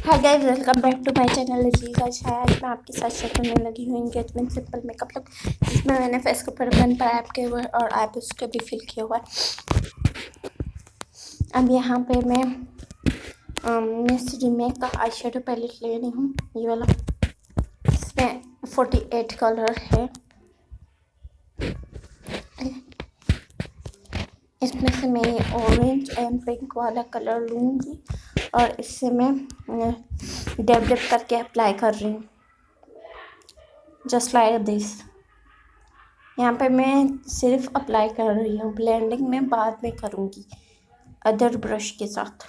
Hi guys, welcome back to my channel Aziz. आज मैं आपके साथ शेयर करने लगी हूँ इंगेजमेंट सिंपल मेकअप लुक, जिसमें मैंने फेस के ऊपर वन पर ऐप किए हुए और आईब्रोज के भी फिल किया हुआ है। अब यहाँ पे मैं मिस रिमेक का आई शेडो पैलेट ले रही हूँ, ये वाला। इसमें 48 कलर है। इसमें से मैं ऑरेंज एंड पिंक वाला कलर लूँगी और इससे मैं डैब डैब करके अप्लाई कर रही हूँ, जस्ट लाइक दिस। यहाँ पे मैं सिर्फ अप्लाई कर रही हूँ, ब्लेंडिंग में बाद में करूँगी अदर ब्रश के साथ।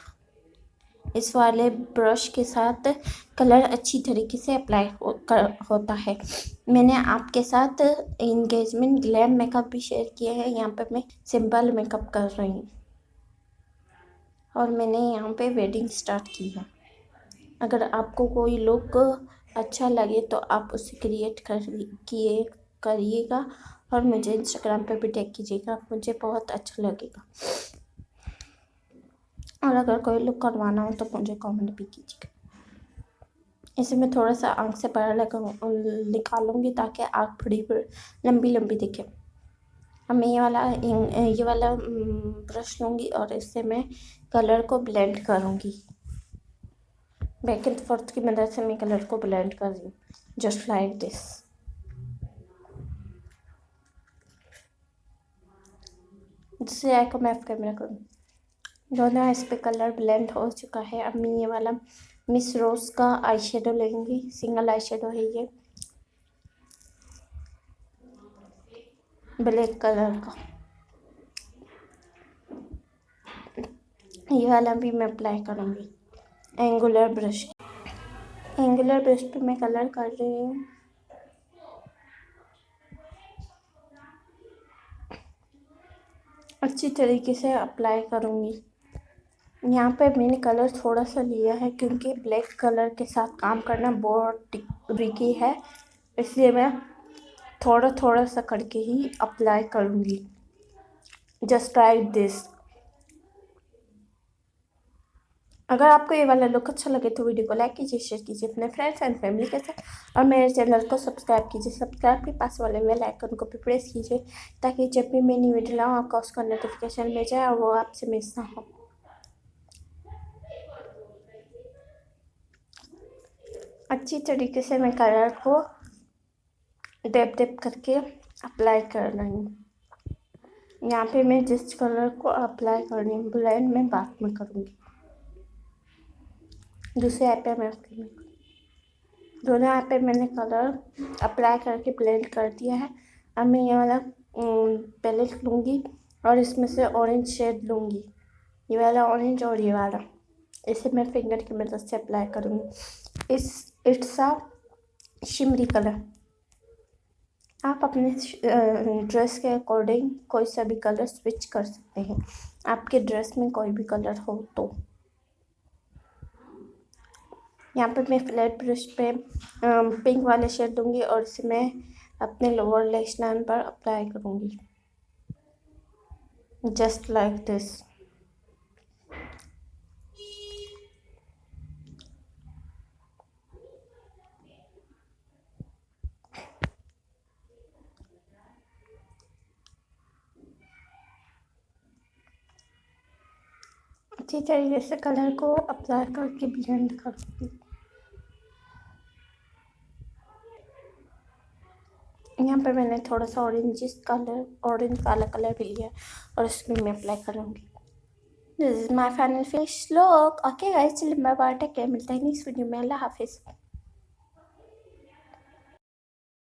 इस वाले ब्रश के साथ कलर अच्छी तरीके से अप्लाई होता है। मैंने आपके साथ इंगेजमेंट ग्लैम मेकअप भी शेयर किया है। यहाँ पे मैं सिंपल मेकअप कर रही हूँ और मैंने यहाँ पे वेडिंग स्टार्ट की है। अगर आपको कोई लुक अच्छा लगे तो आप उसे क्रिएट करिएगा और मुझे इंस्टाग्राम पे भी टैग कीजिएगा, मुझे बहुत अच्छा लगेगा। और अगर कोई लुक करवाना हो तो मुझे कमेंट भी कीजिएगा। इसे मैं थोड़ा सा आँख से बाहर निकालूंगी ताकि आँख बड़ी लंबी लंबी दिखे। अब मैं ये वाला ब्रश लूँगी और इससे मैं कलर को ब्लेंड करूँगी। बैक एंड फोर्थ की मदद से मैं कलर को ब्लेंड कर रही हूँ, जस्ट लाइक दिस। जिससे आई को मैं कैमरा करूँ। दोनों इस पे कलर ब्लेंड हो चुका है। अब मैं ये वाला मिस रोज का आई शेडो लेंगी। सिंगल आई शेडो है ये, ब्लैक कलर का। ये वाला भी मैं अप्लाई करूँगी एंगुलर ब्रश पे मैं कलर कर रही हूँ। अच्छी तरीके से अप्लाई करूँगी। यहाँ पे मैंने कलर थोड़ा सा लिया है क्योंकि ब्लैक कलर के साथ काम करना बहुत ट्रिकी है, इसलिए मैं थोड़ा थोड़ा सा करके ही अप्लाई करूँगी, जस्ट लाइक दिस। अगर आपको ये वाला लुक अच्छा लगे तो वीडियो को लाइक कीजिए, शेयर कीजिए अपने फ्रेंड्स एंड फैमिली के साथ और मेरे चैनल को सब्सक्राइब कीजिए। सब्सक्राइब के पास वाले बेल आइकन को भी प्रेस कीजिए ताकि जब भी मैं न्यू वीडियो लाऊँ आपको उसका नोटिफिकेशन मिल जाए और वो आपसे मिस ना हो। अच्छी तरीके से मैं कलर को डैब डैब करके अप्लाई कर रही हूँ। यहाँ पे मैं जिस कलर को अप्लाई कर रही हूँ ब्लेंड में बाद में करूँगी। दूसरे ऐप पे मैं दोनों ऐप पे मैंने कलर अप्लाई करके ब्लेंड कर दिया है। अब मैं ये वाला पैलेट लूँगी और इसमें से ऑरेंज शेड लूँगी, ये वाला ऑरेंज और ये वाला। इसे मैं फिंगर की मदद से अप्लाई करूँगी। It's a shimmery colour. आप अपने ड्रेस के अकॉर्डिंग कोई सा भी कलर स्विच कर सकते हैं, आपके ड्रेस में कोई भी कलर हो तो। यहाँ पे मैं फ्लैट ब्रश पे पिंक वाले शेड दूँगी और इसे मैं अपने लोअर लैश लाइन पर अप्लाई करूँगी, जस्ट लाइक दिस। अच्छी तरीके से कलर को अप्लाई करके ब्लेंड करूँगी। यहाँ पर मैंने थोड़ा सा ऑरेंज वाला कलर भी लिया और इसमें मैं अप्लाई करूँगी। This is my final finish look. Okay guys, चलिए बाय बाय, टेक केयर, मिलते हैं नेक्स्ट वीडियो में। अल्लाह हाफिज़।